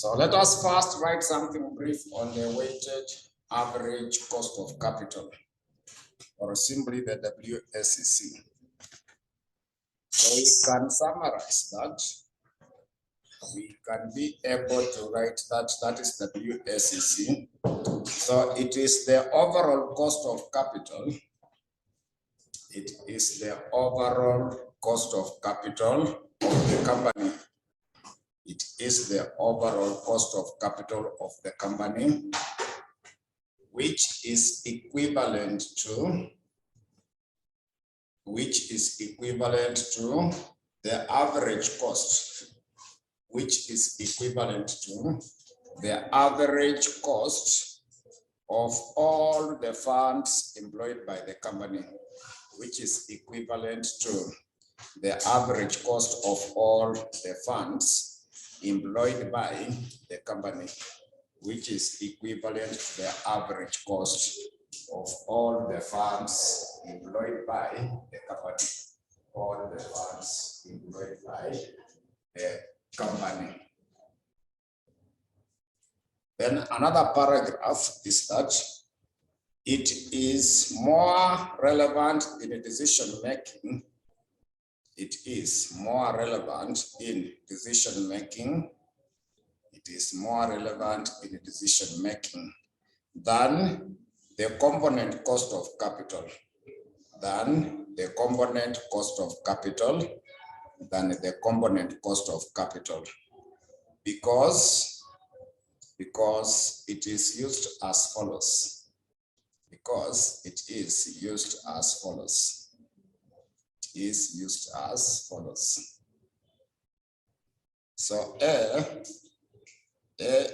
So let us first write something brief on the weighted average cost of capital, or simply the WACC. So we can summarize that. We can be able to write that is WACC. So it is the overall cost of capital. It is the overall cost of capital of the company. It is the overall cost of capital of the company, which is equivalent to the average cost, which is equivalent to the average cost of all the funds employed by the company, which is equivalent to the average cost of all the funds employed by the company, which is equivalent to the average cost of all the funds employed by the company. All the funds employed by the company. Then another paragraph is that it is more relevant in decision making. It is more relevant in decision making. It is more relevant in decision making than the component cost of capital. Than the component cost of capital. Than the component cost of capital. Because it is used as follows. Because it is used as follows. Is used as follows. So A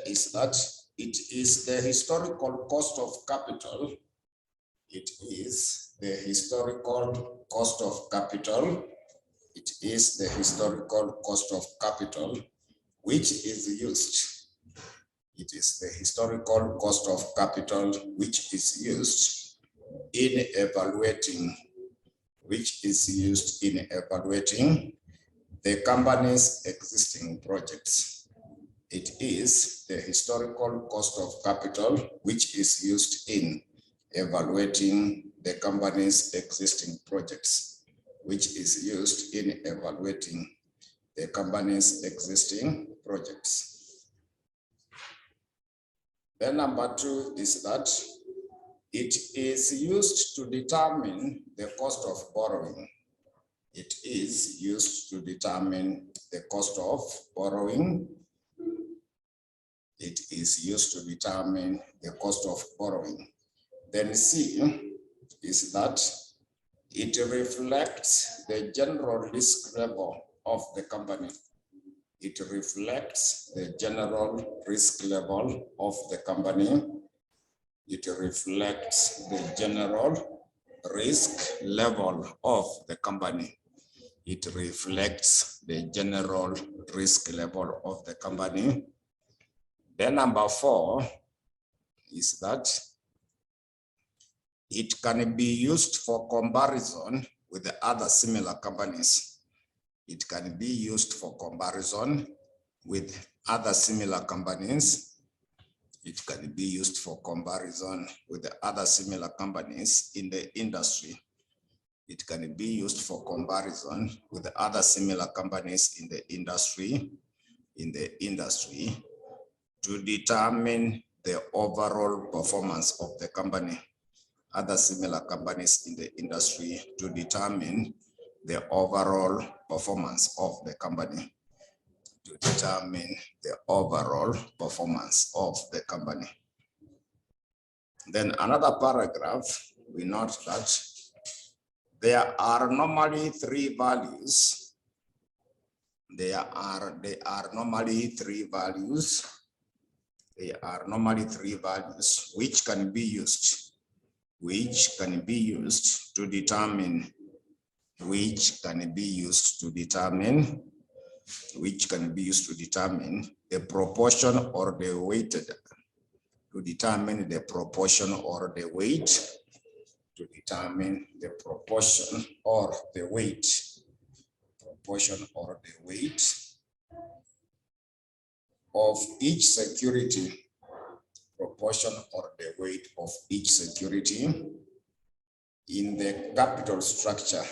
is that it is the historical cost of capital. It is the historical cost of capital. It is the historical cost of capital which is used. It is the historical cost of capital which is used in evaluating the company's existing projects. It is the historical cost of capital which is used in evaluating the company's existing projects, which is used in evaluating the company's existing projects. Then number 2 is that it is used to determine the cost of borrowing. It is used to determine the cost of borrowing. It is used to determine the cost of borrowing. Then C is that it reflects the general risk level of the company. It reflects the general risk level of the company. It reflects the general risk level of the company. It reflects the general risk level of the company. Then number 4 is that it can be used for comparison with the other similar companies. It can be used for comparison with other similar companies. It can be used for comparison with the other similar companies in the industry. It can be used for comparison with the other similar companies in the industry, to determine the overall performance of the company. Other similar companies in the industry to determine the overall performance of the company. To determine the overall performance of the company. Then another paragraph, we note that there are normally 3 values. There are normally 3 values. There are normally 3 values which can be used. To determine the proportion or the weighted, to determine the proportion or the weight, of each security, proportion or the weight of each security in the capital structure.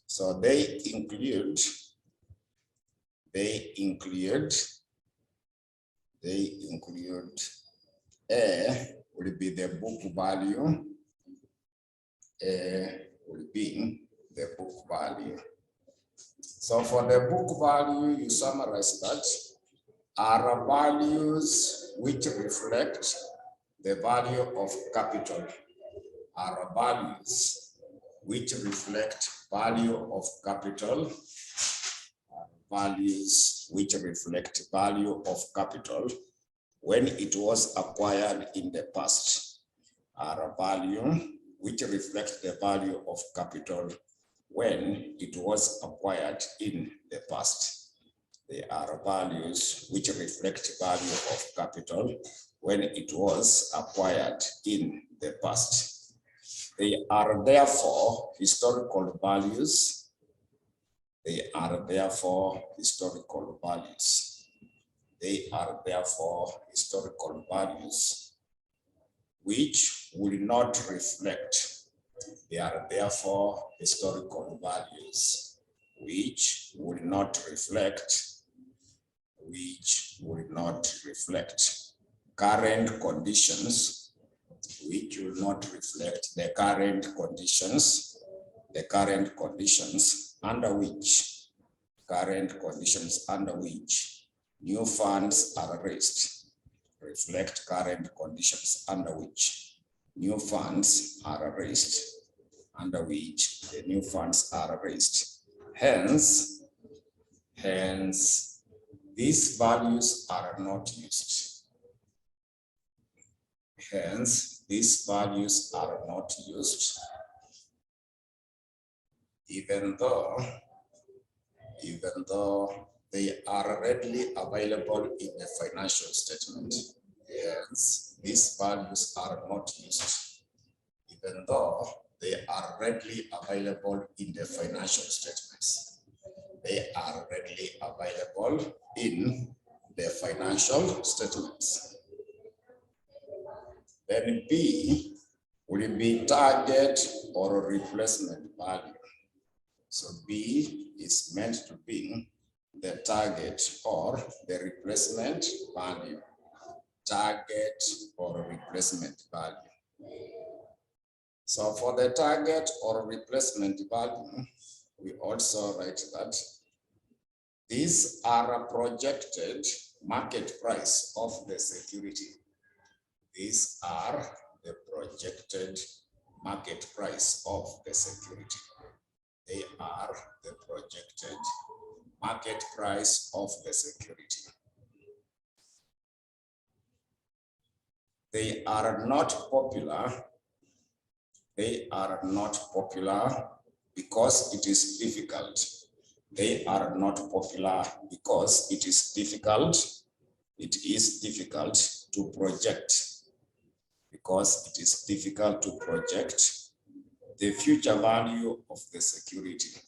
So they include A will be the book value. A will be the book value. So for the book value, you summarize that are values which reflect the value of capital. Are values which reflect value of capital. Values which reflect value of capital when it was acquired in the past. Are a value which reflects the value of capital when it was acquired in the past. They are values which reflect value of capital when it was acquired in the past. They are therefore historical values. They are therefore historical values. They are therefore historical values which will not reflect. They are therefore historical values which will not reflect, current conditions, which will not reflect the current conditions under which new funds are raised. Reflect current conditions under which new funds are raised, under which the new funds are raised. Hence, these values are not used. Hence, these values are not used, even though they are readily available in the financial statement. Hence, these values are not used, even though they are readily available in the financial statements. They are readily available in the financial statements. Then B will be target or replacement value. So B is meant to be the target or the replacement value. Target or replacement value. So for the target or replacement value, we also write that these are a projected market price of the security. These are the projected market price of the security. They are the projected market price of the security. They are not popular. They are not popular because it is difficult. They are not popular because it is difficult. It is difficult to project. Because it is difficult to project the future value of the security.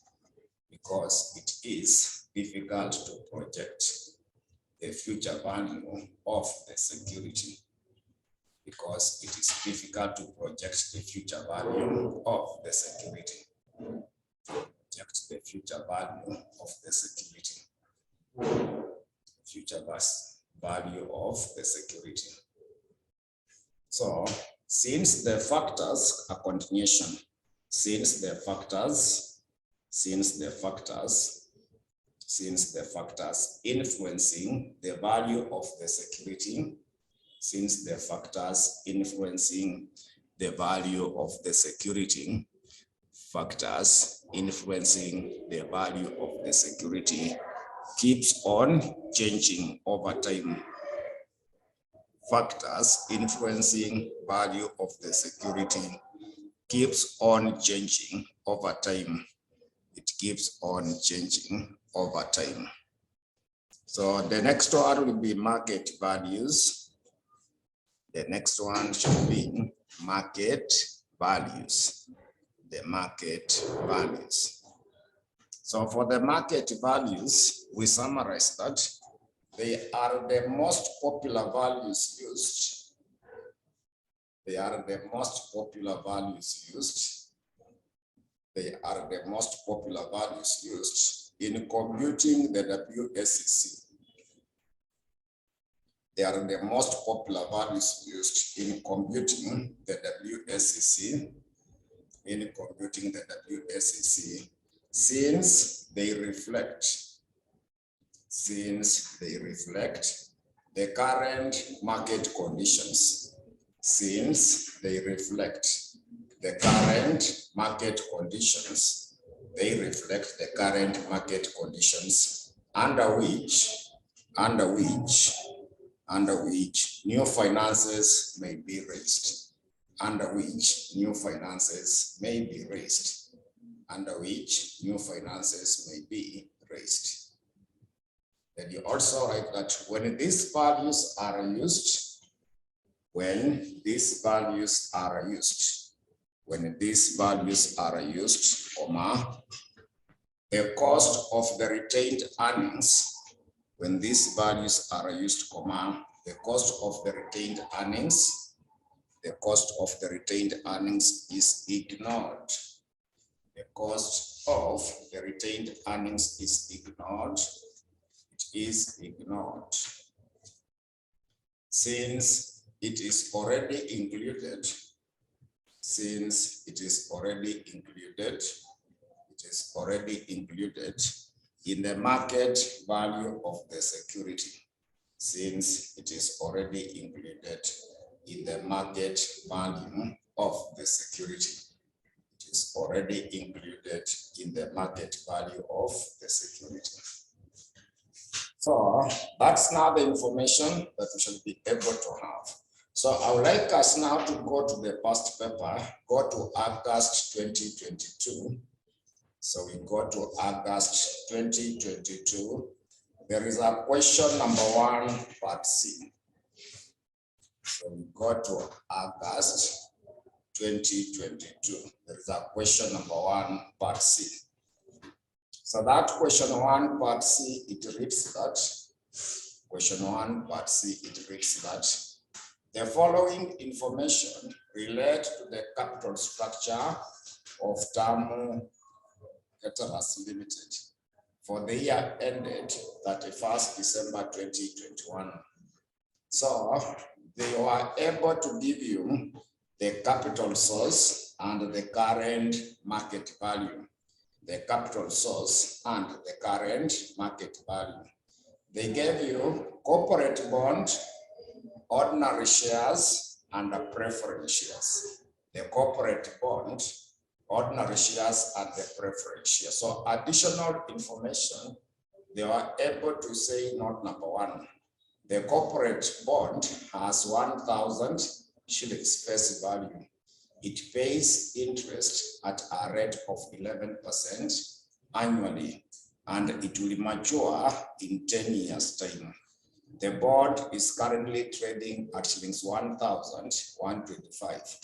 Because it is difficult to project the future value of the security. Because it is difficult to project the future value of the security. Project the future value of the security. Future value of the security. So, since the factors are continuation, since the factors influencing the value of the security, since the factors influencing the value of the security, factors influencing the value of the security keeps on changing over time. Factors influencing value of the security keeps on changing over time. It keeps on changing over time. So the next one will be market values. The next one should be market values. The market values. So for the market values, we summarize that they are the most popular values used. They are the most popular values used. They are the most popular values used in computing the WSEC. They are the most popular values used in computing the WSEC. In computing the WSEC, since they reflect the current market conditions. Since they reflect the current market conditions, they reflect the current market conditions under which new finances may be raised. Under which new finances may be raised. Under which new finances may be raised. Then you also write that when these values are used, comma, the cost of the retained earnings, when these values are used, comma, the cost of the retained earnings, is ignored. The cost of the retained earnings is ignored. It is ignored. Since it is already included. Since it is already included. It is already included in the market value of the security. Since it is already included in the market value of the security. It is already included in the market value of the security. So that's now the information that we should be able to have. So I would like us now to go to the past paper, go to August 2022. So we go to August 2022. There is a question number 1, part C. So we go to August 2022. There is a question number 1, part C. So that question 1, part C, it reads that. Question 1, part C, it reads that the following information relate to the capital structure of Tamu Caterers Limited for the year ended 31st December 2021. So they were able to give you the capital source and the current market value. The capital source and the current market value. They gave you corporate bond, ordinary shares, and the preference shares. The corporate bond, ordinary shares, and the preference shares. So additional information, they were able to say note number 1. The corporate bond has 1,000 shillings face value. It pays interest at a rate of 11% annually, and it will mature in 10 years' time. The bond is currently trading at shillings 1,125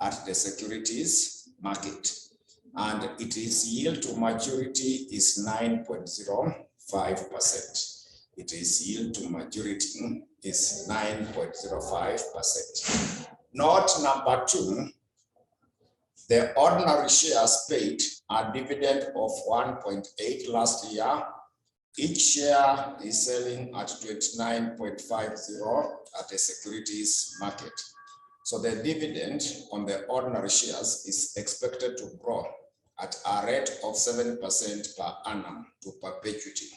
at the securities market, and its yield to maturity is 9.05%. Its yield to maturity is 9.05%. Note number 2. The ordinary shares paid a dividend of 1.8 last year. Each share is selling at 29.50 at the securities market. So the dividend on the ordinary shares is expected to grow at a rate of 7% per annum to perpetuity.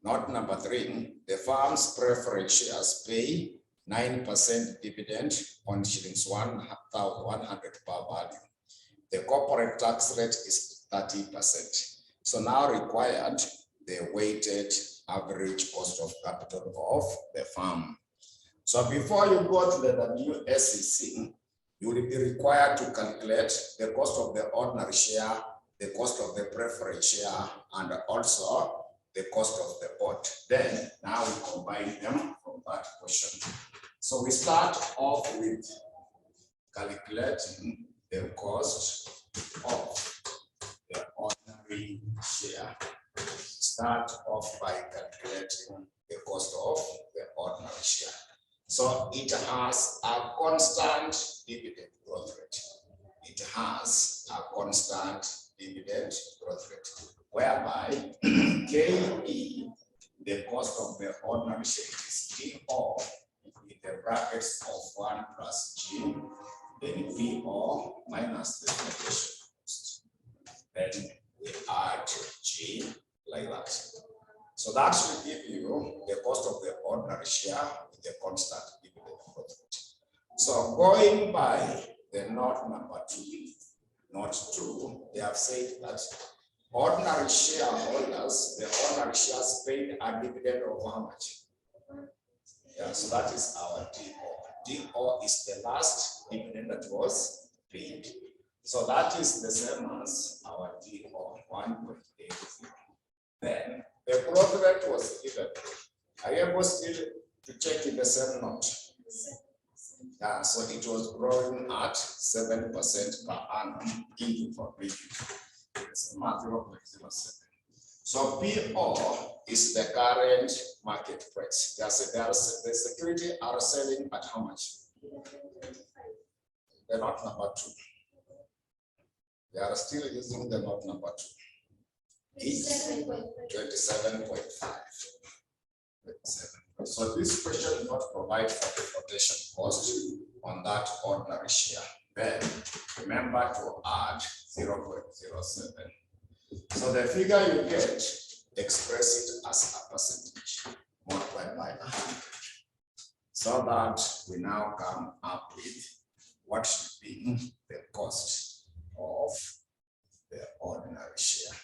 Note number 3, the firm's preference shares pay 9% dividend on shillings 1,100 per value. The corporate tax rate is 30%. So now required the weighted average cost of capital of the firm. So before you go to the WSEC, you will be required to calculate the cost of the ordinary share, the cost of the preference share, and also the cost of the bond. Then now we combine them from that question. So we start off with calculating the cost of the ordinary B share. Start off by calculating the cost of the ordinary share. So it has a constant dividend growth rate. It has a constant dividend growth rate, whereby KE, the cost of the ordinary share, is DO in the brackets of 1 plus G, then PO minus the inflation cost. Then we add G like that. So that will give you the cost of the ordinary share with the constant dividend growth rate. So going by the note number 2, note 2, they have said that ordinary shareholders, the ordinary shares paid a dividend of how much? Yeah, so that is our DO. DO is the last dividend that was paid. So that is the same as our DO, 1.80. Then the growth rate was given. Are you able still to check in the same note? Yeah, so it was growing at 7% per annum into for previous. It's 0.07. So PO is the current market price. The security are selling at how much? The note number 2. They are still using the note number 2. It's 27.5. So this question does not provide for the flotation cost on that ordinary share. Then remember to add 0.07. So the figure you get, express it as a percentage multiplied by 100. So that we now come up with what should be the cost of the ordinary share.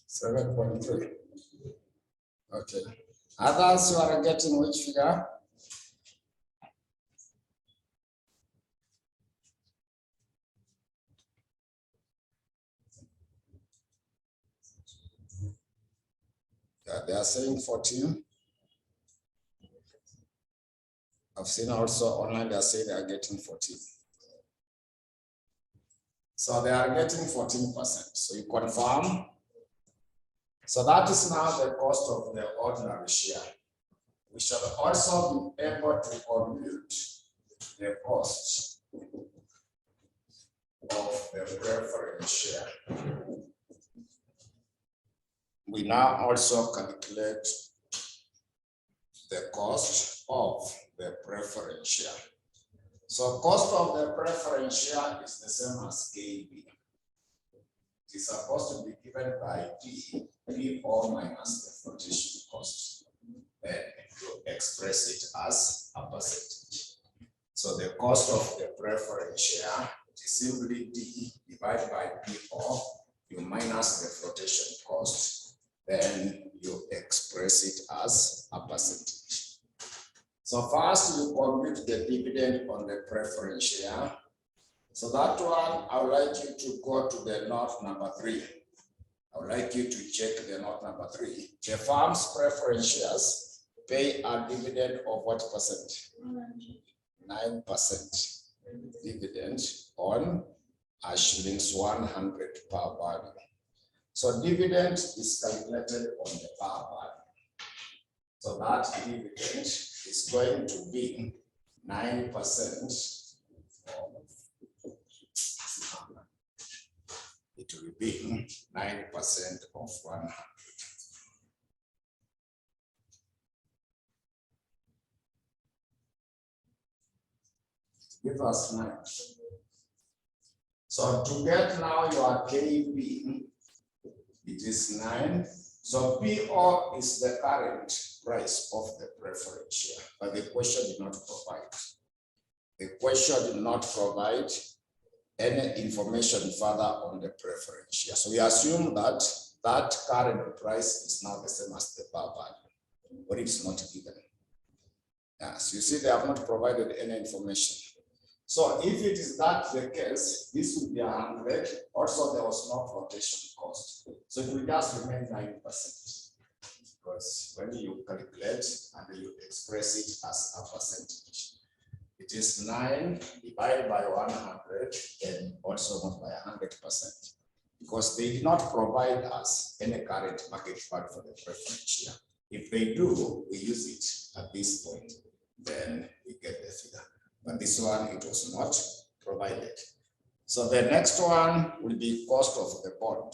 $7.3. Okay. Others who are getting which figure? Yeah, they are saying 14. I've seen also online they are saying they are getting 14. So they are getting 14%. So you confirm. So that is now the cost of the ordinary share. We shall also be able to compute the cost of the preference share. We now also calculate the cost of the preference share. So cost of the preference share is the same as KB. It is supposed to be given by D, P4 minus the flotation cost. Then you express it as a percentage. So the cost of the preference share is simply D divided by P4, you minus the flotation cost, then you express it as a percentage. So first you compute the dividend on the preference share. So that one, I would like you to go to the note number 3. I would like you to check the note number 3. The firm's preference shares pay a dividend of what percent? 9% dividend on a shillings 100 per value. So dividend is calculated on the per value. So that dividend is going to be 9%. It will be 9% of 100. Give us 9. So to get now your KB, it is 9. So PO is the current price of the preference share, but the question did not provide. The question did not provide any information further on the preference share. So we assume that that current price is now the same as the bar value, but it's not given. Yes, you see, they have not provided any information. So if it is that the case, this would be 100. Also, there was no flotation cost. So it will just remain 9%. Because when you calculate and you express it as a percentage, it is 9 divided by 100 and also not by 100%. Because they did not provide us any current market value for the preference share. If they do, we use it at this point, then we get the figure. But this one, it was not provided. So the next one will be cost of the bond.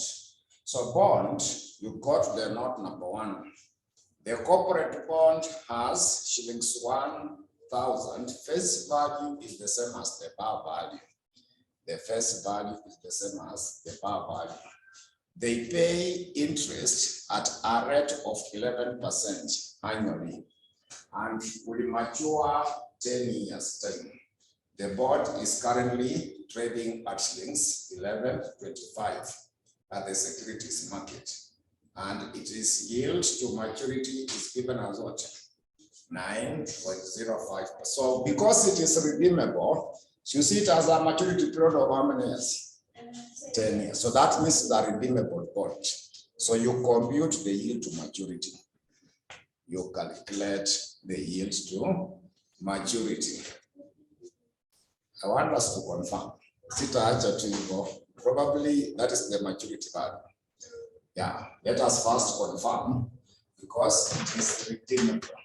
So bond, you got the note number 1. The corporate bond has shillings 1,000. Face value is the same as the bar value. The face value is the same as the bar value. They pay interest at a rate of 11% annually and will mature 10 years time. The bond is currently trading at shillings 11.25 at the securities market, and it is yield to maturity is given as what? 9.05%. So because it is redeemable, you see it as a maturity period of how many years? 10 years. So that means the redeemable bond. So you compute the yield to maturity. You calculate the yield to maturity. I want us to confirm. Probably that is the maturity value. Yeah, let us first confirm because it is redeemable.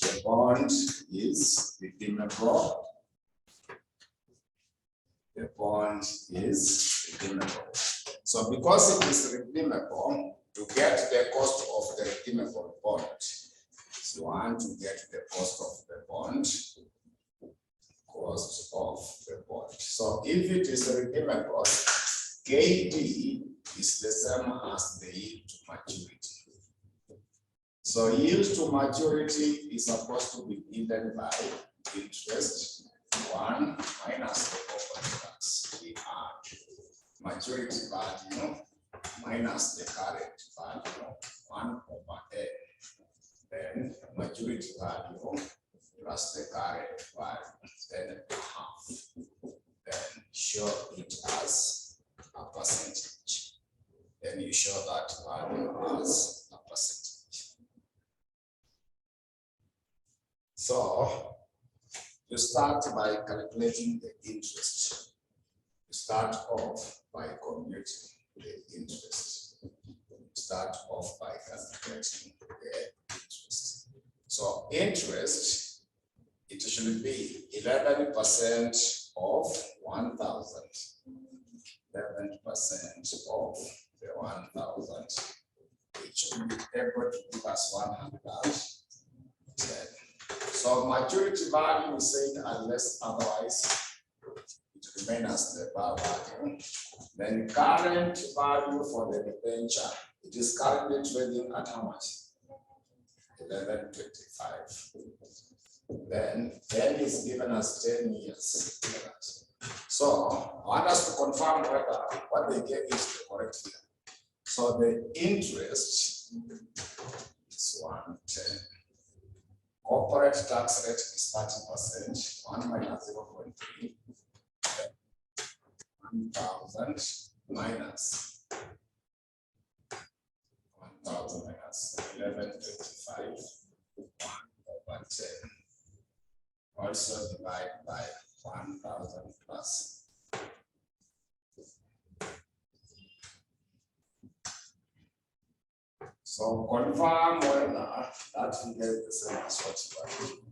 The bond is redeemable. The bond is redeemable. So because it is redeemable, to get the cost of the redeemable bond, so you want to get the cost of the bond, cost of the bond. So if it is redeemable, KD is the same as the yield to maturity. So yield to maturity is supposed to be given by interest 1 minus the corporate tax. We add maturity value minus the current value 1/n. Then maturity value plus the current value, then half. Then show it as a percentage. Then you show that value as a percentage. So you start by calculating the interest. You start off by computing the interest. Start off by calculating the interest. So interest, it should be 11% of 1,000. 11% of the 1,000, which will be able to give us 110. So maturity value is said unless otherwise it remains as the bar value. Then current value for the debenture, it is currently trading at how much? 11.25. Then 10 is given as 10 years. So I want us to confirm whether what they gave is the correct here. So the interest is 110. Corporate tax rate is 30%. 1 minus 0.3. 1,000 minus 1,000 minus 11.25. 1/10. Also divide by 1,000 plus. So confirm whether that figure is the same as what you are doing.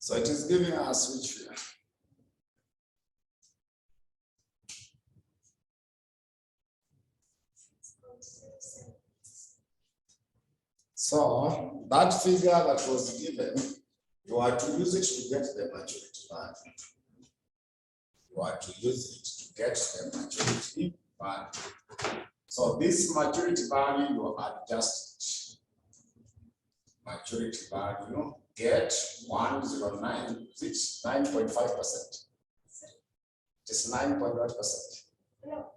So it is giving us which figure? So that figure that was given, you are to use it to get the maturity value. You are to use it to get the maturity value. So this maturity value, you adjust maturity value, get 109, which 9.5%. It is 9.1%. No,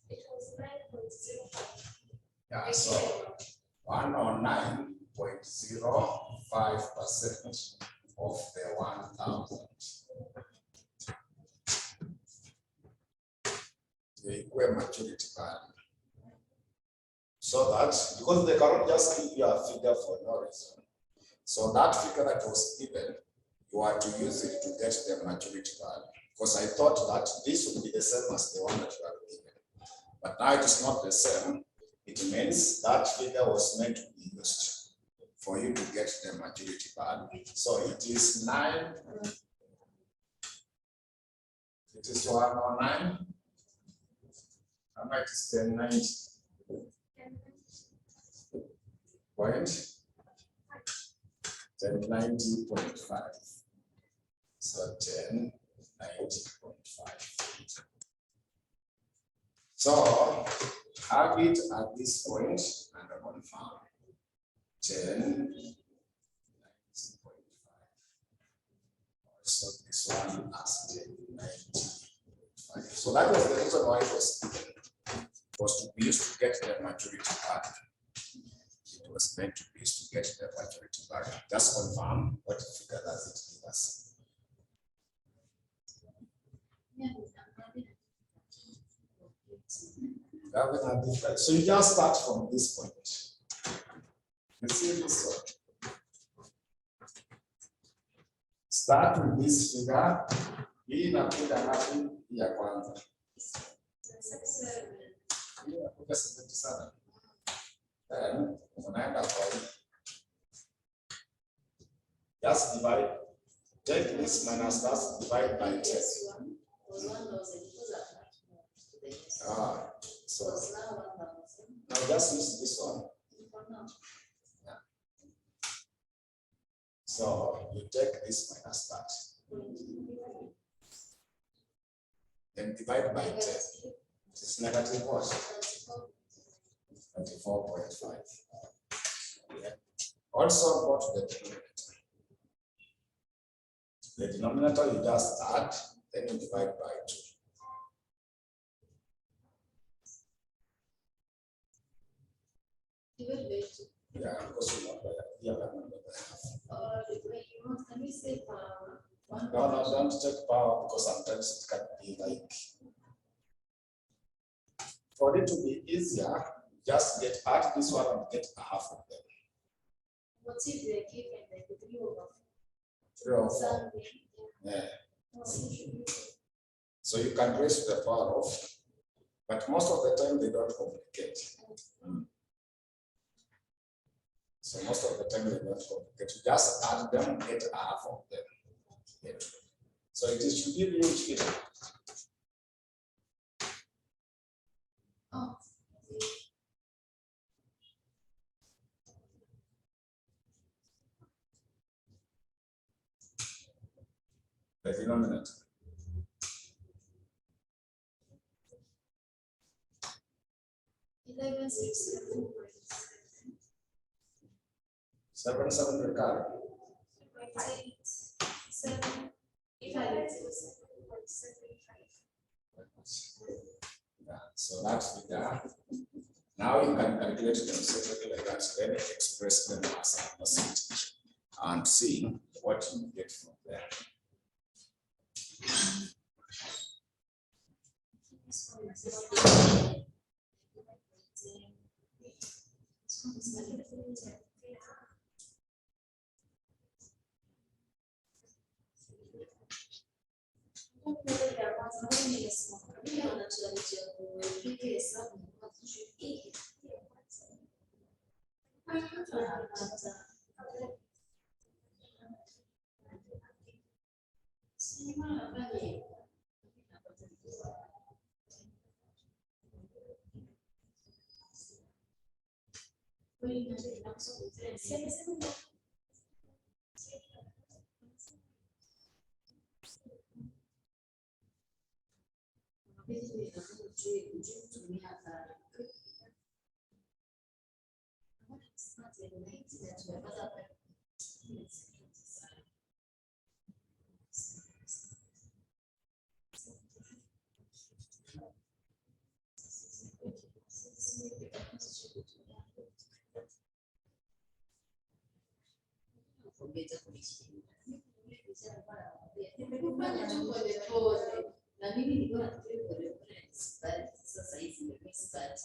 it was 9.05. Yeah, so 109.05% of the 1,000. The equal maturity value. So that, because they cannot just give you a figure for no reason. So that figure that was given, you are to use it to get the maturity value. Because I thought that this would be the same as the one that you are given. But now it is not the same. It means that figure was meant to be used for you to get the maturity value. So it is 9. It is 109. How much is 1090? Point 1090.5. So 1090.5. So have it at this point and confirm 1090.5. So this one as 1090.5. So that was the reason why it was given. It was to be used to get the maturity value. It was meant to be used to get the maturity value. Just confirm what figure does it give us. So you just start from this point. You see this one. Start with this figure. Hii inakuja ngapi ya kwanza? Hii inakuja 77. Then unaenda kwa hii. Just divide. Take this minus that, divide by 10. So now just use this one. Yeah. So you take this minus that. Then divide by 10. It is negative what? 24.5. Yeah. Also go to the denominator. The denominator you just add, then you divide by 2. Yeah, because you want that. Yeah, can we say no, don't take power because sometimes it can be like. For it to be easier, just add this one and get a half of them. What's if they're given like 3 over 3 over 4. Yeah. So you can raise to the power of, but most of the time they don't complicate. So most of the time they don't complicate. You just add them and get a half of them. Yeah. So it is to give you each figure. Oh. The denominator. Seven recurring. 7. If I let it 7.75. Yeah, so that's the data. Now you can calculate them separately like that, then express them as a percentage and see what you get from there. Nimekufanya tu polepole na mimi nilikuwa nafikiri polepole nisipati. Sasa hizi mimi sipati.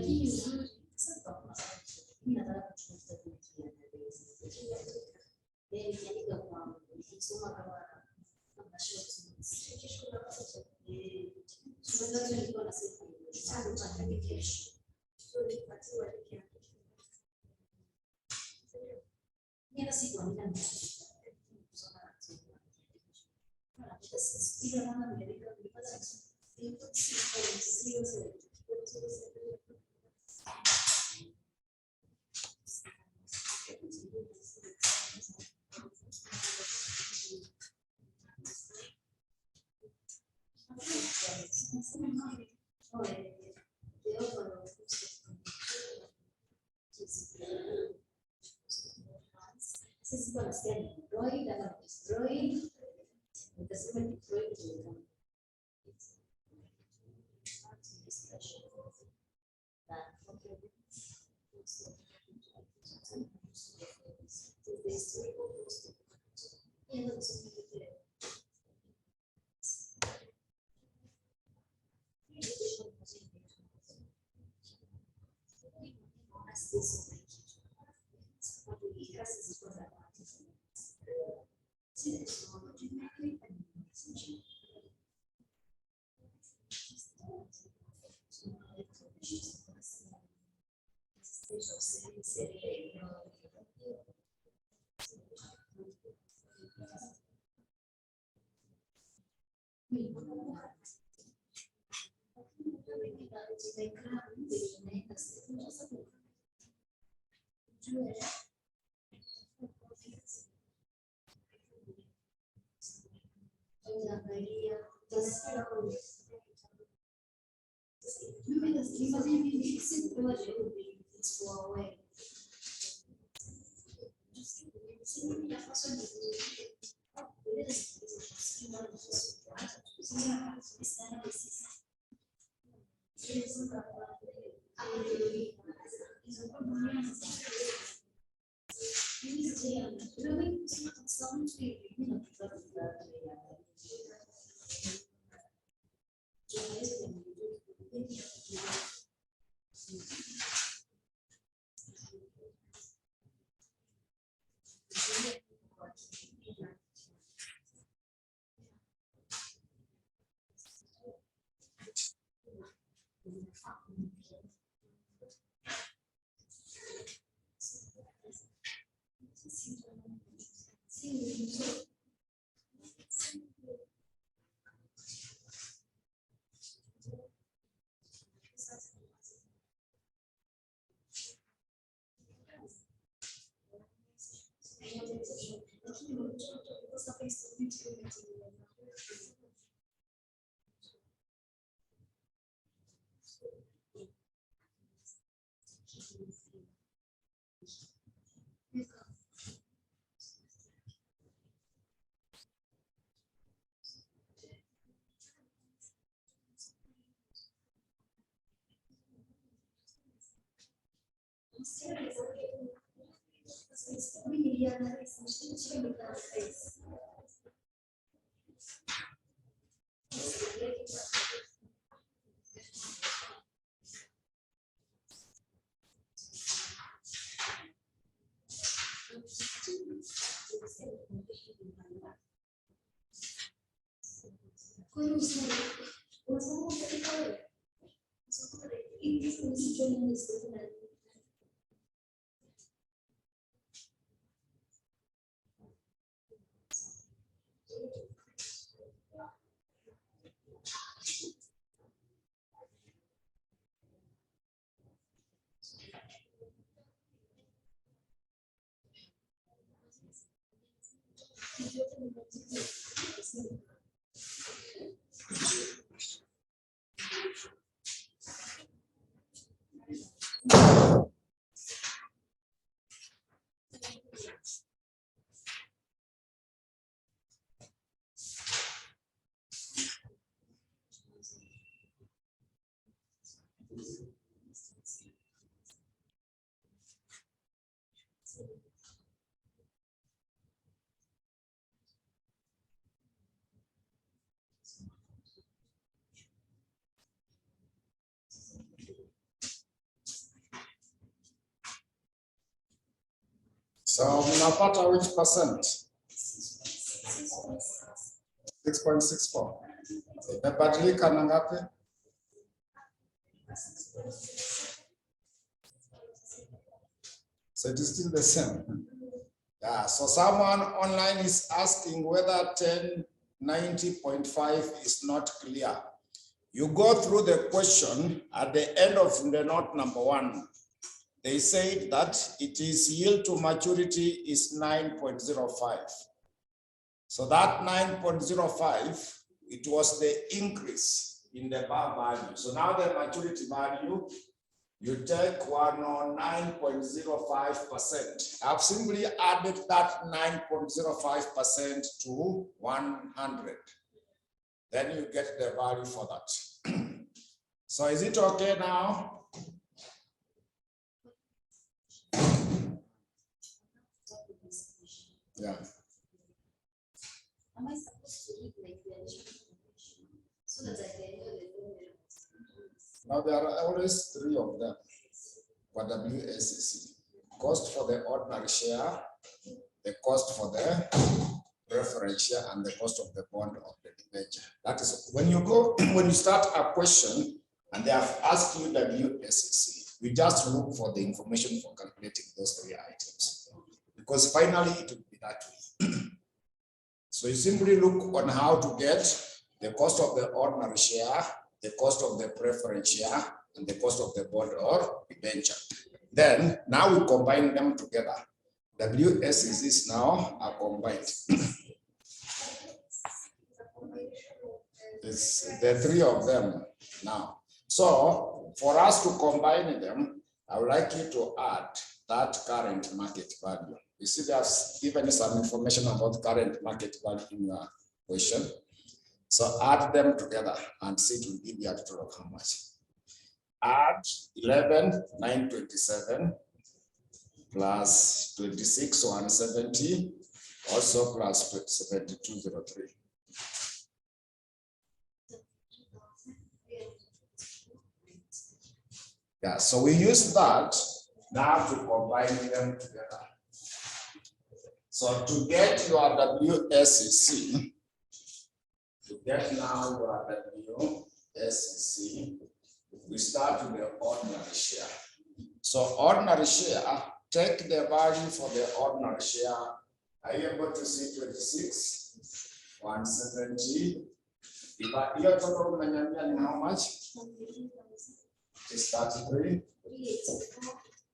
lakini uzuri sasa mimi nataka kuchukua kitu nikiandika kwa nikisoma kama short lazima nilikuwa nasema chanzo cha communication tulipatiwa Nina siku nina kusoma ile mama Amerika nilipata sisi kwa nasikia ni Android ama destroy nikasema destroy ndio So mnapata which percent? 6.64. Imebadilika na ngapi? So it is still the same. Yeah, so someone online is asking whether 1090.5 is not clear. You go through the question at the end of the note number 1. They said that it is yield to maturity is 9.05. So that 9.05, it was the increase in the bar value. So now the maturity value, you take 109.05%. I've simply added that 9.05% to 100. Then you get the value for that. So is it okay now? Yeah. Am I supposed to read like the additional information so that I can know the numerals? Now there are always 3 of them for WSCC. Cost for the ordinary share, the cost for the preference share, and the cost of the bond of the debenture. That is when you go, when you start a question and they have asked you WSCC, you just look for the information for calculating those 3 items. Because finally it will be that way. So you simply look on how to get the cost of the ordinary share, the cost of the preference share, and the cost of the bond or debenture. Then now we combine them together. WSCs now are combined. It's the 3 of them now. So for us to combine them, I would like you to add that current market value. You see, there's given some information about current market value in your question. So add them together and see it will give you a total of how much. Add 11,927 plus 26,170, also plus 7203. Yeah, so we use that now to combine them together. So to get your WSCC, to get now your WSCC, we start with the ordinary share. So ordinary share, take the value for the ordinary share. Are you able to see 26,170? Your total is how much? It's 33.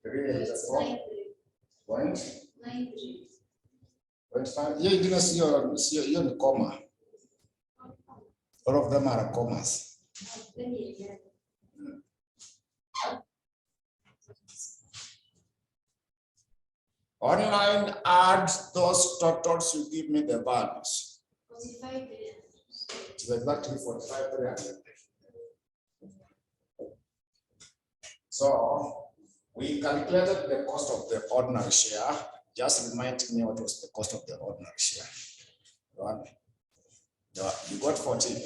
384.93. Hiyo ingine hiyo ni comma. All of them are commas. Online, add those totals, you give me the values. 45 billion. It's exactly 45 billion. So we calculated the cost of the ordinary share. Just remind me what was the cost of the ordinary share. One. You got 14.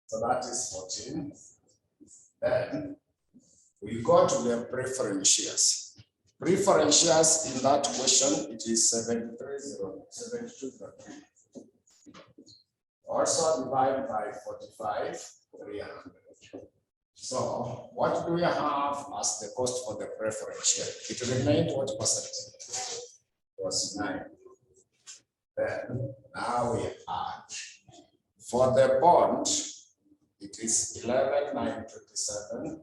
So that is 14. Then we go to the preference shares. Preference shares in that question, it is 7203. Also divided by 45,300. So what do we have as the cost for the preference share? It remained what percent? It was 9. Then now we add. For the bond, it is 11,927.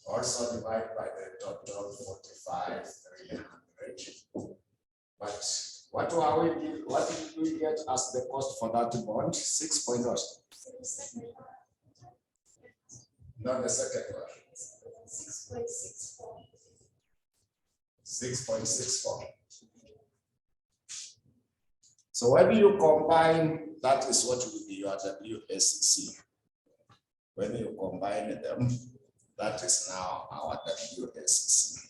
Also divided by the total 45,300. But what did we get as the cost for that bond? 6 point what? Not the second one. 6.64. 6.64. So when you combine, that is what will be your WSCC. When you combine them, that is now our WSCC.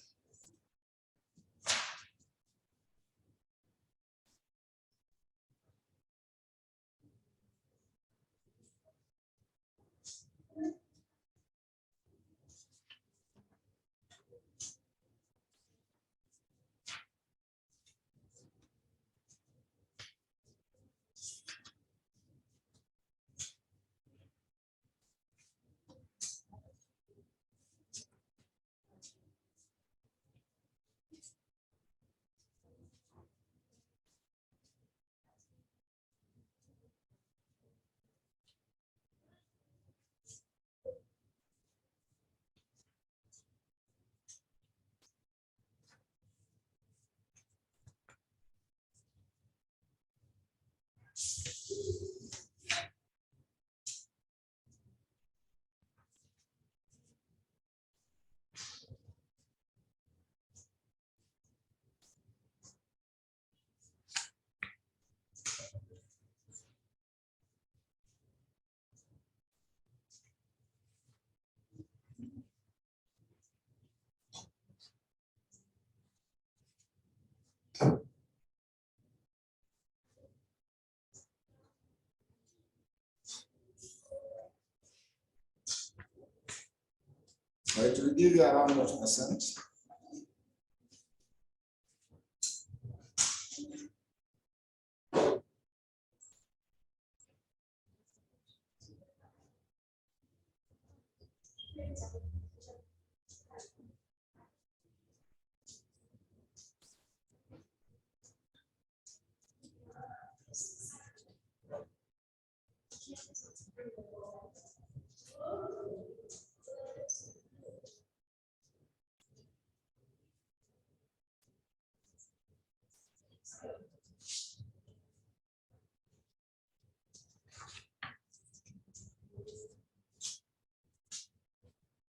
So it will give you around what percent?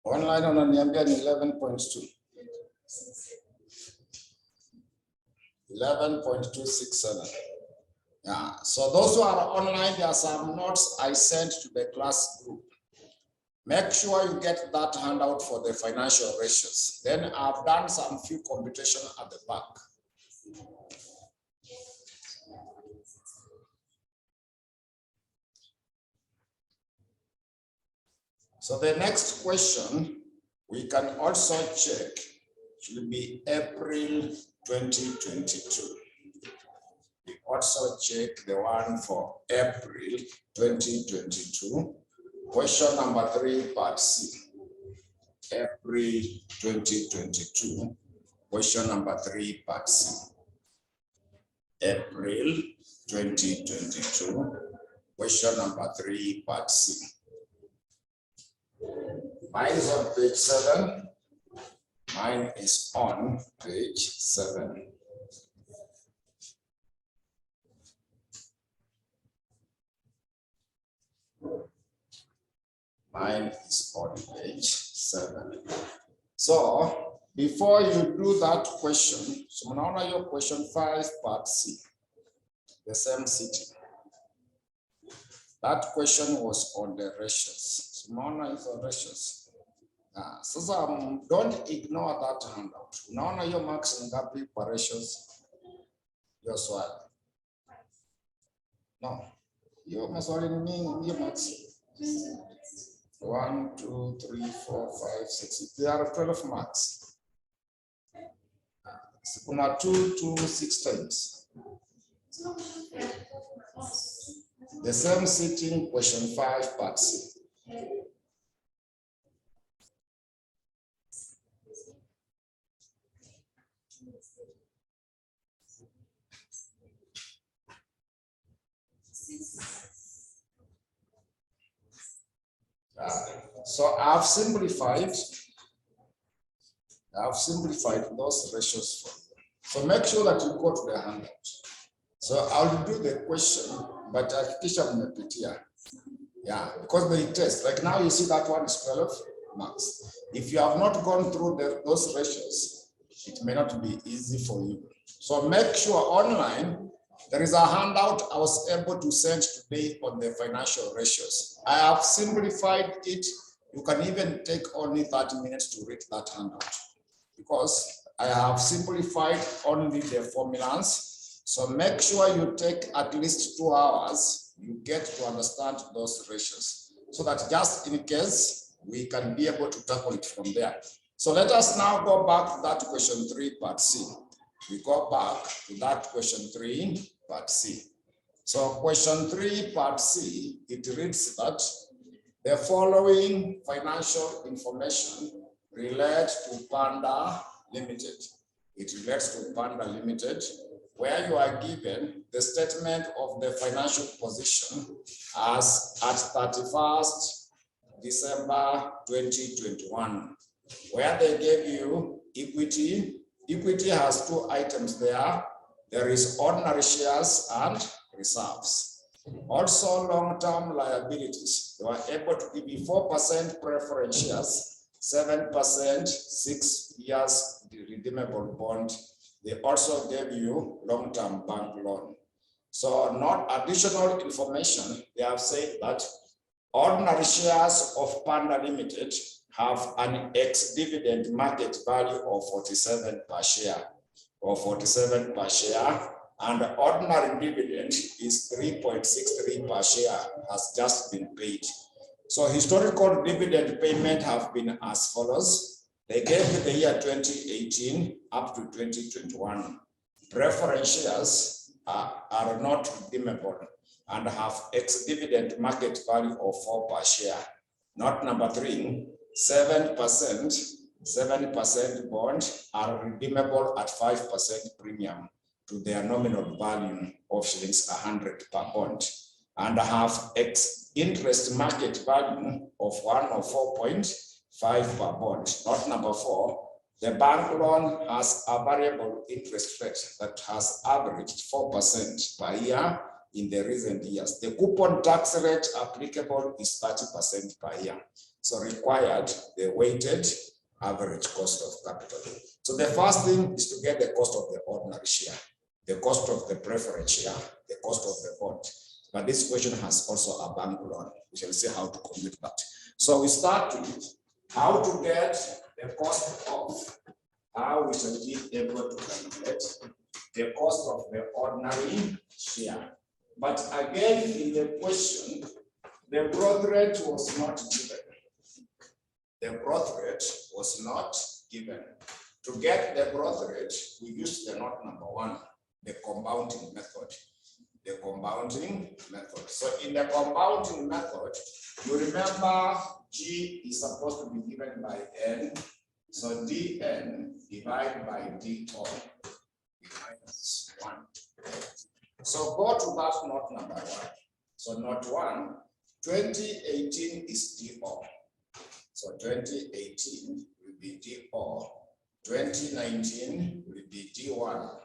Online on Niambia 11.2. 11.267. Yeah, so those who are online, there are some notes I sent to the class group. Make sure you get that handout for the financial ratios. Then I've done some few computation at the back. So the next question, we can also check, should be April 2022. We also check the one for April 2022. Question number 3, part C. April 2022. Question number 3, part C. April 2022. Question number 3, part C. Mine is on page 7. Mine is on page 7. Mine is on page 7. So before you do that question, so now your question 5, part C, the same city. That question was on the ratios. So now is on ratios. So don't ignore that handout. Now your marks in gapi per ratios. Your swali. No, your maswali ni your marks. 1, 2, 3, 4, 5, 6. There are 12 marks. Kuna 2, 2, 6 times. The same sitting, question 5, part C. So I've simplified those ratios for you. So make sure that you go to the handout. So I'll do the question, but hakikisha mmepitia. Yeah, because they test. Like now you see that one is 12 marks. If you have not gone through those ratios, it may not be easy for you. So make sure online, there is a handout I was able to send today on the financial ratios. I have simplified it. You can even take only 30 minutes to read that handout because I have simplified only the formulas. So make sure you take at least 2 hours, you get to understand those ratios so that just in case we can be able to tackle it from there. So let us now go back to that question 3, part C. We go back to that question 3, part C. So question 3, part C, it reads that the following financial information relates to Panda Limited. It relates to Panda Limited, where you are given the statement of the financial position as at 31st December 2021, where they gave you equity. Equity has 2 items there. There is ordinary shares and reserves. Also long-term liabilities. They were able to give you 4% preference shares, 7% 6 years redeemable bond. They also gave you long-term bank loan. So not additional information. They have said that ordinary shares of Panda Limited have an ex-dividend market value of 47 per share or 47 per share, and the ordinary dividend is 3.63 per share has just been paid. So historical dividend payment have been as follows. They gave the year 2018 up to 2021. Preference shares are not redeemable and have ex-dividend market value of 4 per share. Not number 3, 7% bonds are redeemable at 5% premium to their nominal value of shillings 100 per bond and have interest market value of 104.5 per bond. Not number 4, the bank loan has a variable interest rate that has averaged 4% per year in the recent years. The coupon tax rate applicable is 30% per year. So required the weighted average cost of capital. So the first thing is to get the cost of the ordinary share, the cost of the preference share, the cost of the bond. But this question has also a bank loan. We shall see how to compute that. So we start with how to get the cost of, how we shall be able to calculate the cost of the ordinary share. But again, in the question, the growth rate was not given. The growth rate was not given. To get the growth rate, we use the note number 1, the compounding method. The compounding method. So in the compounding method, you remember G is supposed to be given by N. So dN divided by dO minus 1. So go to that note number 1. So note 1, 2018 is dO. So 2018 will be dO. 2019 will be D1,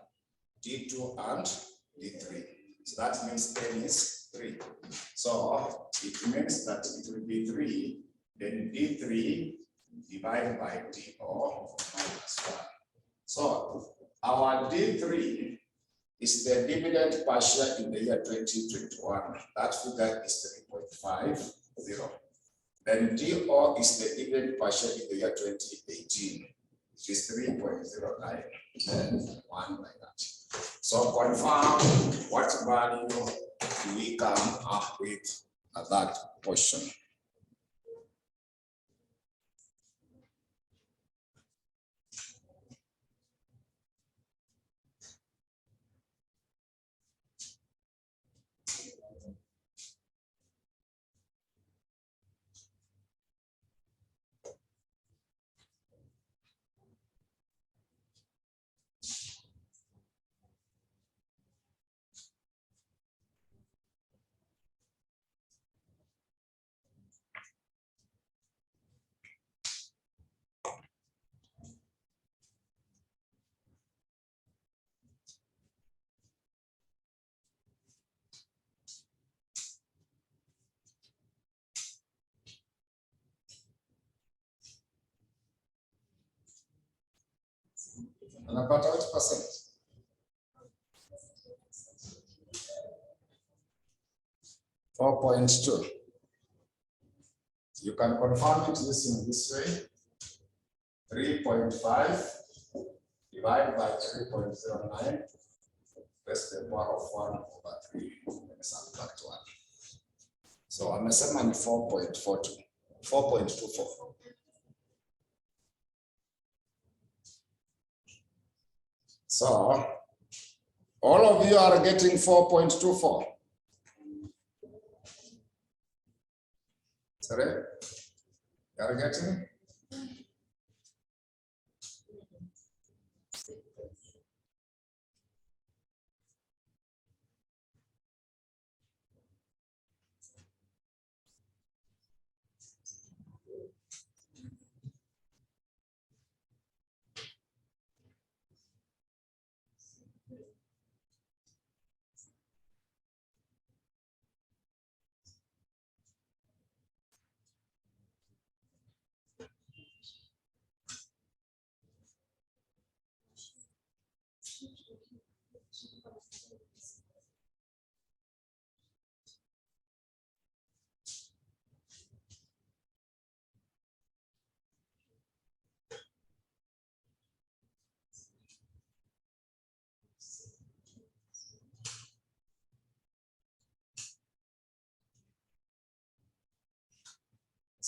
D2, and D3. So that means N is 3. So it means that it will be 3, then D3 divided by DO minus 1. So our D3 is the dividend per share in the year 2021. That figure is 3.50. Then DO is the dividend per share in the year 2018, which is 3.09, and 1 by that. So confirm what value do we come up with at that portion. And about 8%. 4.2. You can confirm it using this way. 3.5 divided by 3.09. Press the power of 1 over 3 and subtract 1. So I'm assuming 4.42. 4.24. So all of you are getting 4.24. Sorry? You are getting?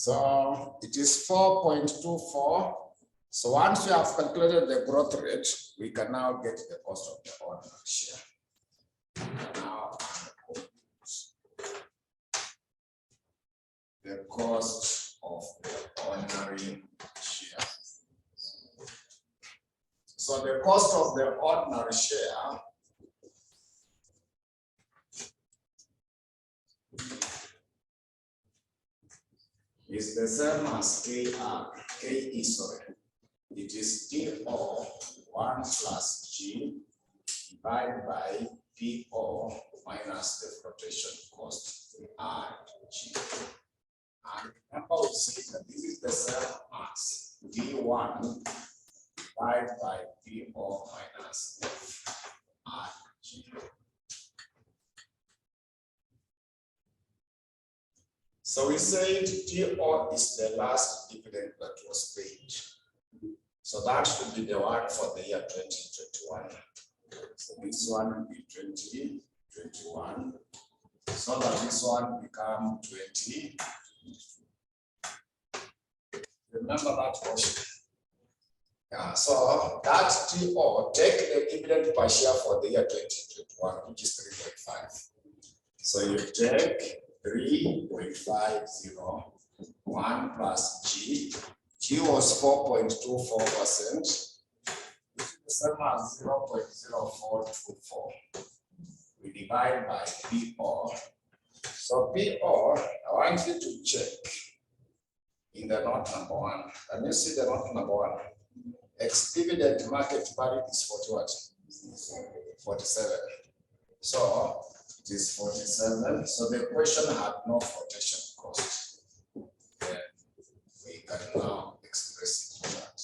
So it is 4.24. So once we have calculated the growth rate, we can now get the cost of the ordinary share. Now, the cost of the ordinary share. So the cost of the ordinary share is the same as KE, sorry. It is DO 1 plus G divided by PO minus the flotation cost and G. And remember we say that this is the same as D1 divided by PO minus F and G. So we said TO is the last dividend that was paid. So that should be the one for the year 2021. So this one will be 2021. So that this one become 20. Remember that portion. Yeah, so that TO, take the dividend per share for the year 2021, which is 3.5. So you take 3.501 plus G. G was 4.24%, which is the same as 0.0424. We divide by PO. So PO, I want you to check in the note number 1. Can you see the note number 1? Ex-dividend market value is 40 what? 47. So it is 47. So the question had no flotation cost. Then we can now express it to that.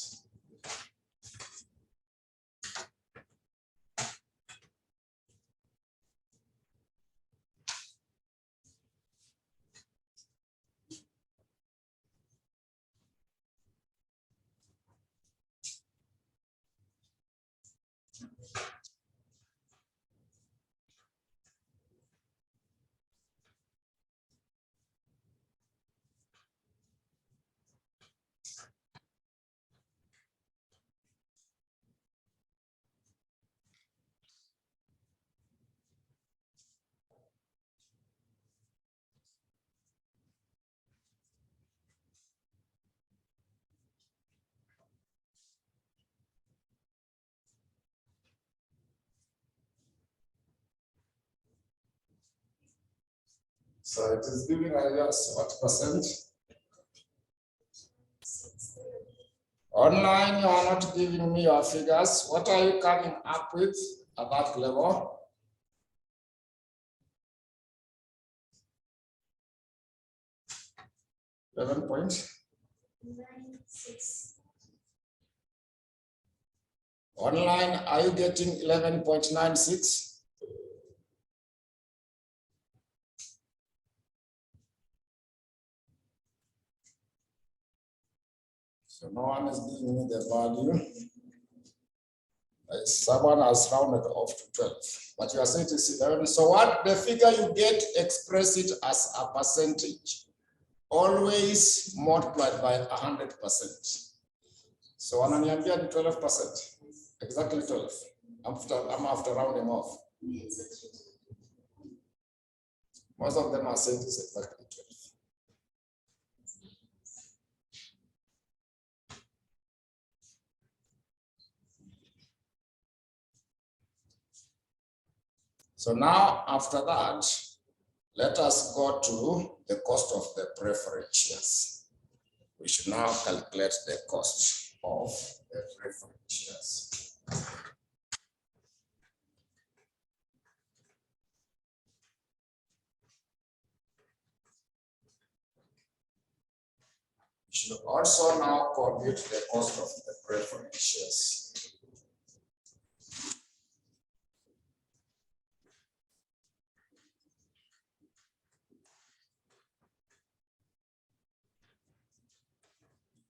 So it is giving us what percent? Online, you are not giving me your figures. What are you coming up with at that level? .96. Online, are you getting 11.96? So no one is giving me the value. Someone has rounded off to 12, but you are saying it is 11. So what the figure you get, express it as a percentage. Always multiplied by 100%. So I'm 12%. Exactly 12. I'm after rounding off. Most of them are saying this exactly 12. So now, after that, let us go to the cost of the preference shares. We should now calculate the cost of the preference shares. We should also now compute the cost of the preference shares.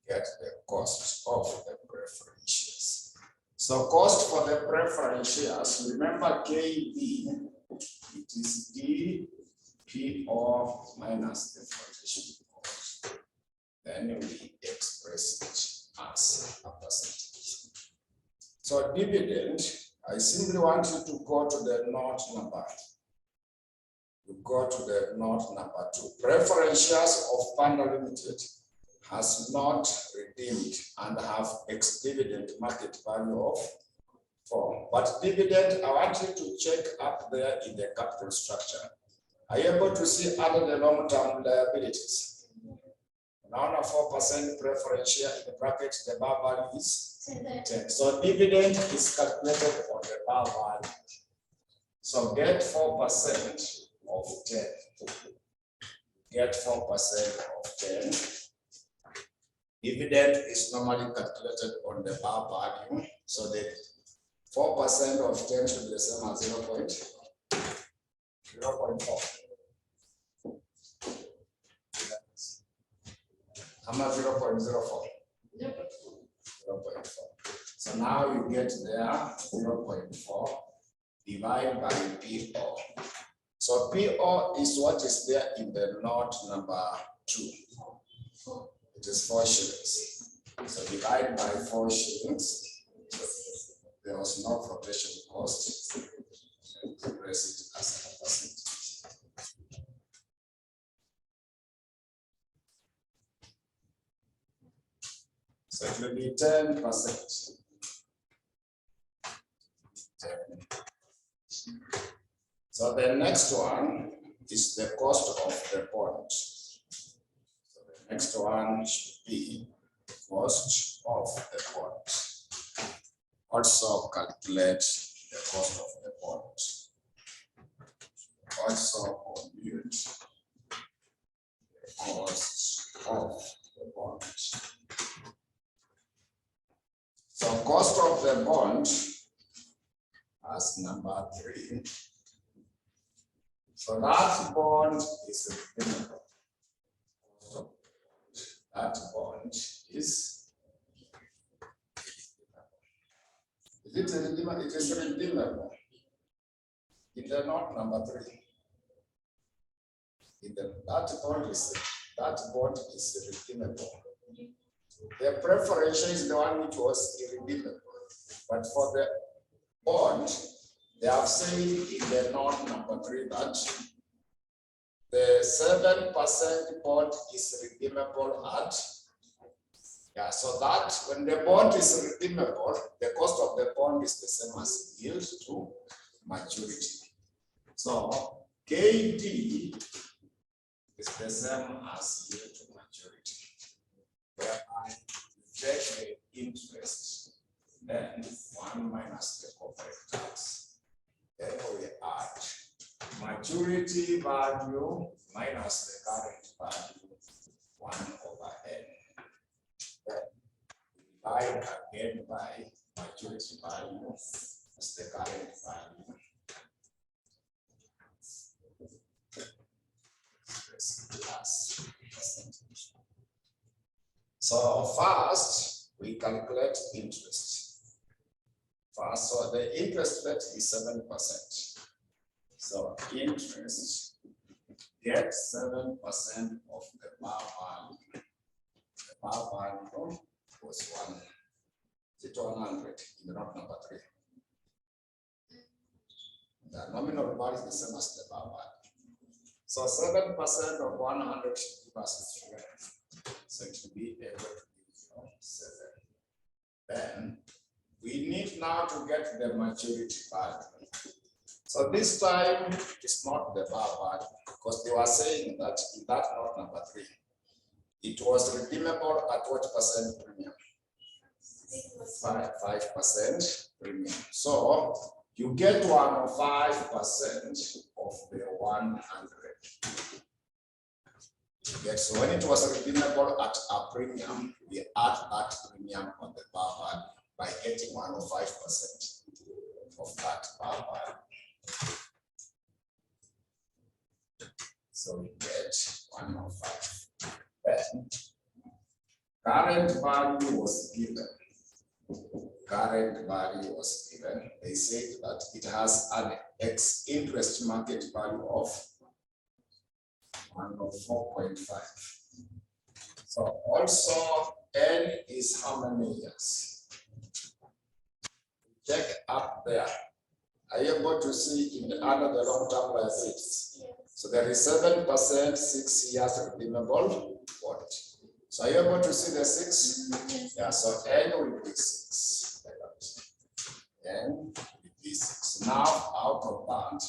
Get the cost of the preference shares. So cost for the preference shares, remember KB, it is DPO minus the flotation cost. dividend, I simply want you to go to the note number. You go to the note number 2. Preference shares of Panda Limited has not redeemed and have ex-dividend market value of 4. But dividend, I want you to check up there in the capital structure. Are you able to see under the long-term liabilities? Now 4% preference share in the bracket, the bar value is 10. So dividend is calculated on the bar value. So get 4% of 10. Get 4% of 10. Dividend is normally calculated on the bar value. So the 4% of 10 should be the same as 0.4. How much? 0.04. 0.4. So now you get there 0.4 divided by PO. So PO is what is there in the note number 2. It is 4 shillings. So divide by 4 shillings. So there was no flotation cost. Press it as a percentage. So it will be 10%. 10. So the next one is the cost of the bond. So the next one should be cost of the bond. Also calculate the cost of the bond. Also compute the cost of the bond. So cost of the bond as number 3. So that bond is redeemable. That bond is it redeemable? It is redeemable. In the note number 3. That bond is redeemable. The preference is the one which was irredeemable. But for the bond, they have said in the note number 3 that the 7% bond is redeemable at, so that when the bond is redeemable, the cost of the bond is the same as yield to maturity. So KD is the same as yield to maturity, whereby you take the interest, then 1 minus the corporate tax. Then we add maturity value minus the current value 1 over n. Then we divide again by maturity value as the current value. Plus percentage. So first we calculate interest. First, so the interest rate is 7%. So interest, get 7% of the bar value. The bar value was 100 in the note number 3. The nominal bar is the same as the bar value. So 7% of 100 should give us 3. So it should be able to be 7. Then we need now to get the maturity value. So this time it's not the bar value, because they were saying that in that note number 3, it was redeemable at what percent premium? 5% premium. So you get 105% of the 100. Yes, so when it was redeemable at a premium, we add that premium on the bar value by getting 105% of that bar value. So we get 105. Then current value was given. Current value was given. They said that it has an ex-interest market value of 104.5. So also N is how many years? check up there. Are you able to see in under the long term liabilities? So there is 7%, 6 years redeemable bond. So are you able to see the 6? Yeah, so N will be 6. N will be 6. Now out of that,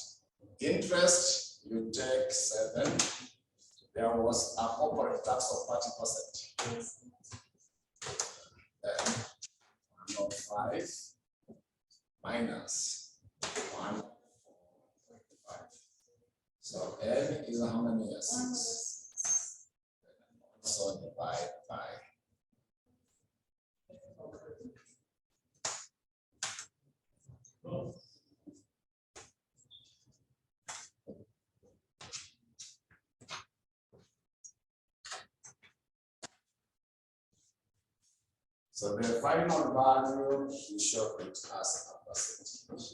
interest, you take 7. There was a corporate tax of 30%. Then 105 minus 1. So N is how many years? 6. So divide by. So the final value, we show it as a percentage.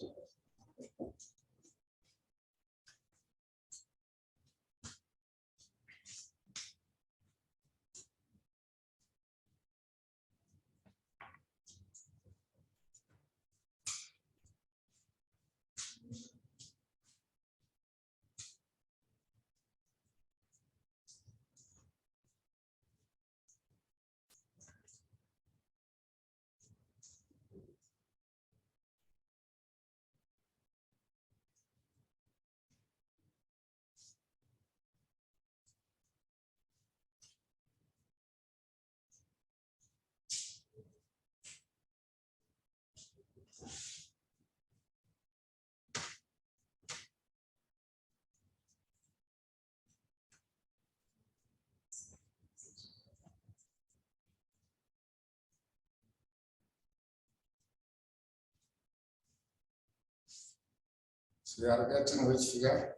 So you are getting which figure?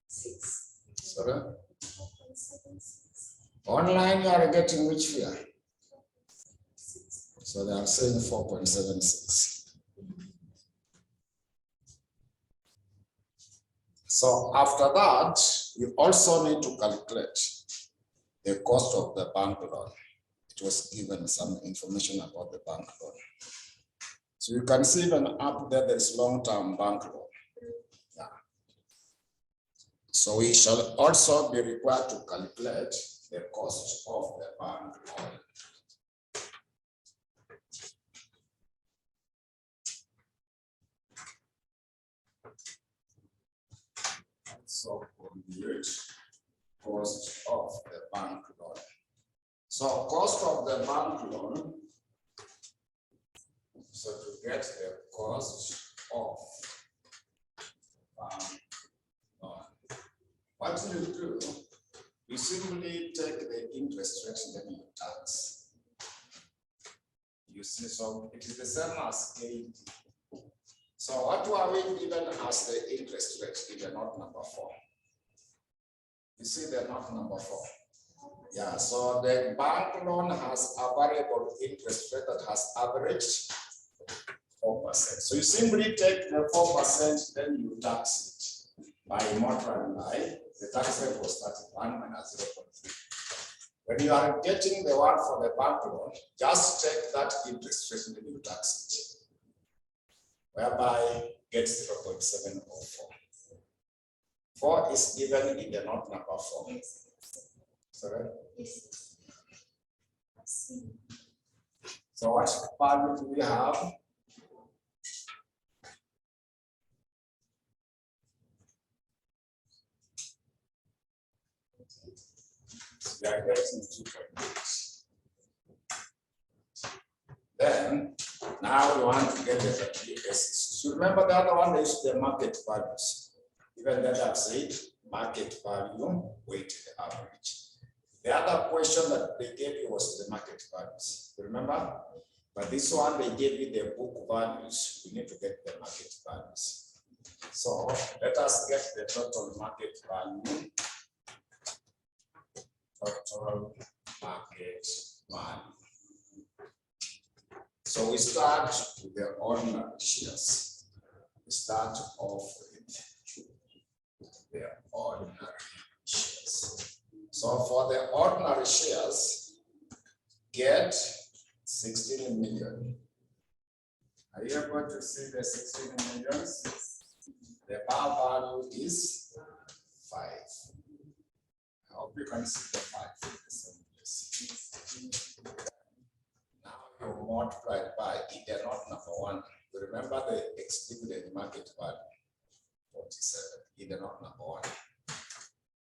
6. Sorry? Online you are getting which figure? So they are saying 4.76. So after that, you also need to calculate the cost of the bank loan. It was given some information about the bank loan. So you can see even up there is long-term bank loan. Yeah. So we shall also be required to calculate the cost of the bank loan. So compute cost of the bank loan. So cost of the bank loan. So to get the cost of bank loan, what you do, you simply take the interest rate and then you tax. You see, so it is the same as AD. So what are we given as the interest rate in the note number 4? You see the note number 4. Yeah, so the bank loan has a variable interest rate that has averaged 4%. So you simply take the 4%, then you tax it by multiplying by the tax rate was 31 minus 0.3. When you are getting the one for the bank loan, just take that interest rate and then you tax it, whereby get 0.704. 4 is given in the note number 4. Sorry? So what value do we have? We are getting 2.8. Then, now we want to get the WSCC. So remember the other one is the market values. Even that I've said, market value, weighted average. The other question that they gave you was the market values. Remember? But this one, they gave you the book values. We need to get the market values. So let us get the total market value. Total market value. So we start with the ordinary shares. start off with the ordinary shares. So for the ordinary shares, get 16 million. Are you able to see the 16 millions? The bar value is 5. I hope you can see the 5 in the same place. Now you multiply it by either not number 1. You remember the ex-dividend market value, 47, either not number 1.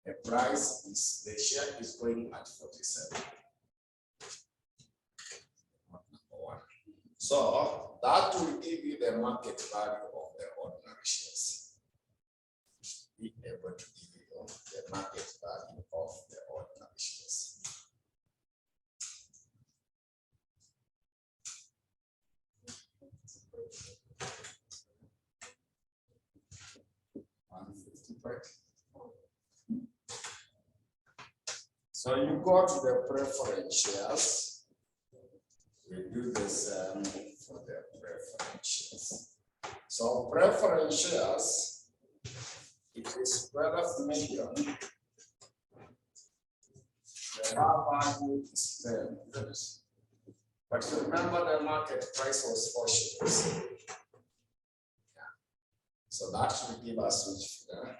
The price is, the share is going at 47. Not number 1. So that will give you the market value of the ordinary shares. Be able to give you the market value of the ordinary shares. So you go to the preference shares. We do the same for the preference shares. So preference shares, it is 12 million. The value is 10. But remember the market price was 4 shillings. Yeah. So that should give us which figure?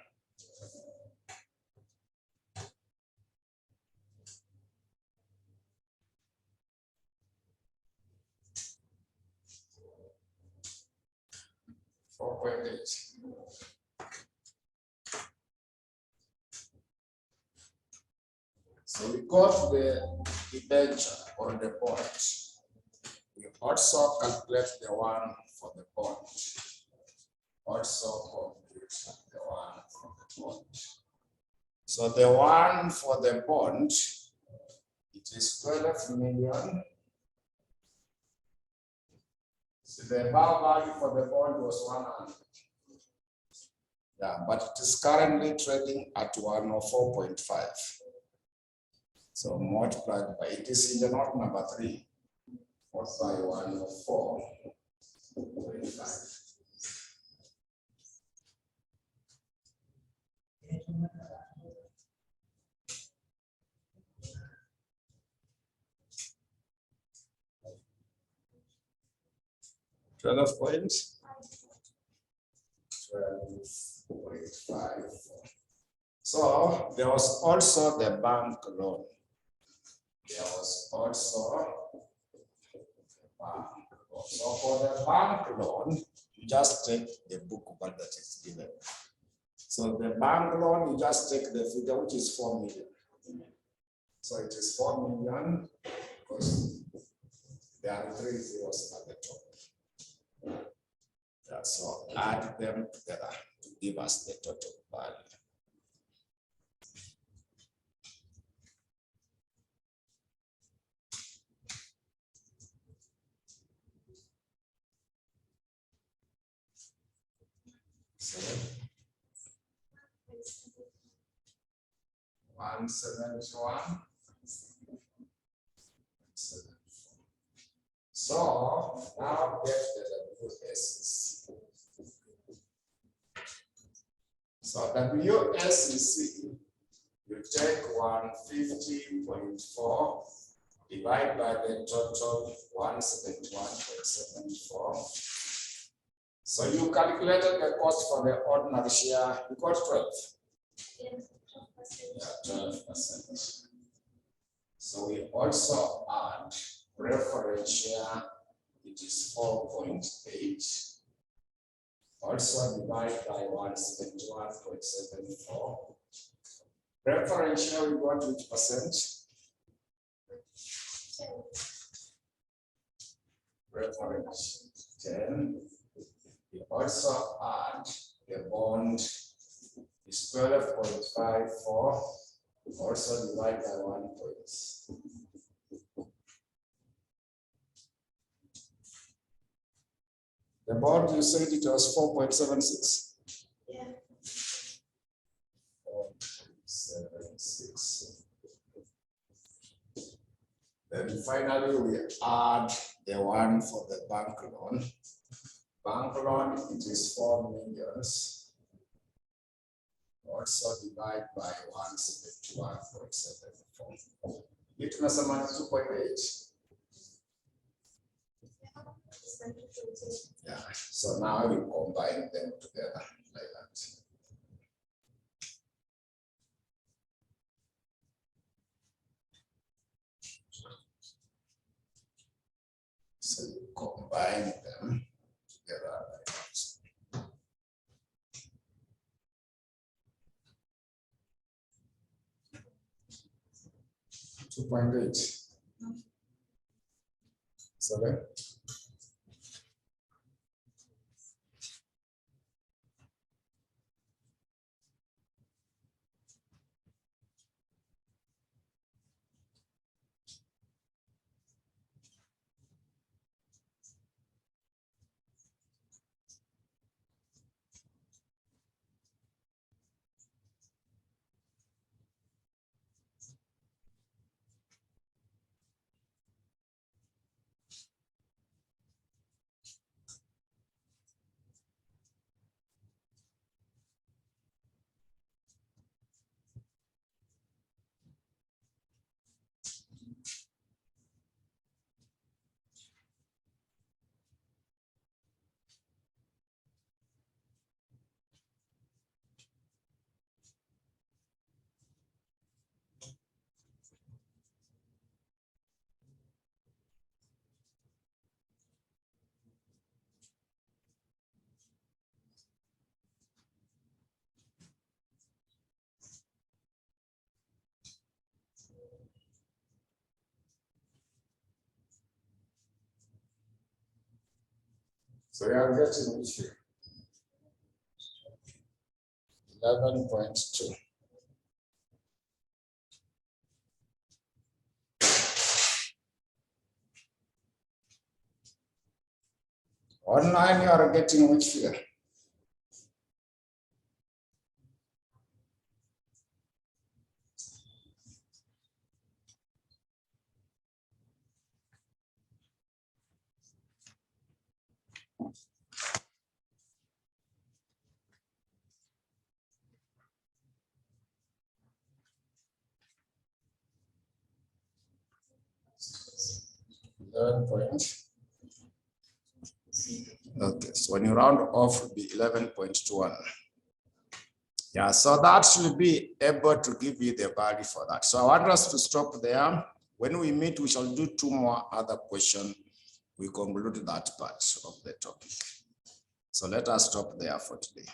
So we got the debenture or the bond. We also calculate the one for the bond. Also compute the one for the bond. So the one for the bond, it is 12 million. So the bar value for the bond was 100. Yeah, but it is currently trading at 104.5. So multiplied by, it is in the note number 3, or by 104.5. $12.5. So there was also the bank loan. There was also the bank loan. So for the bank loan, you just take the book that is given. So the bank loan, you just take the figure, which is 4 million. So it is 4 million because there are 3 zeros at the top. Yeah, so add them together to give us the total value. So 171. So now get the WSEC. So WSEC, you take 150.4, divide by the total 171.74. So you calculated the cost for the ordinary share, you got 12. Yes, 12%. So we also add preference share, it is 4.8. Also divide by 171.74. Preference share, we got which percent? Preference 10. We also add the bond is 12.54. Also divide by 1 point. The bond, you said it was 4.76. Yeah. 4.76. Then finally we add the one for the bank loan. Bank loan, it is 4 million. Also divide by 171.74. It must amount to 2.8. Yeah, so now we combine them together like that. So you combine them together like that. 2.8. So then, so we are getting which here? 11.2. Online, you are getting which figure? Okay, so when you round off, it will be 11.21. Yeah, so that should be able to give you the value for that. So I want us to stop there. When we meet, we shall do 2 more other questions. We conclude that part of the topic. So let us stop there for today.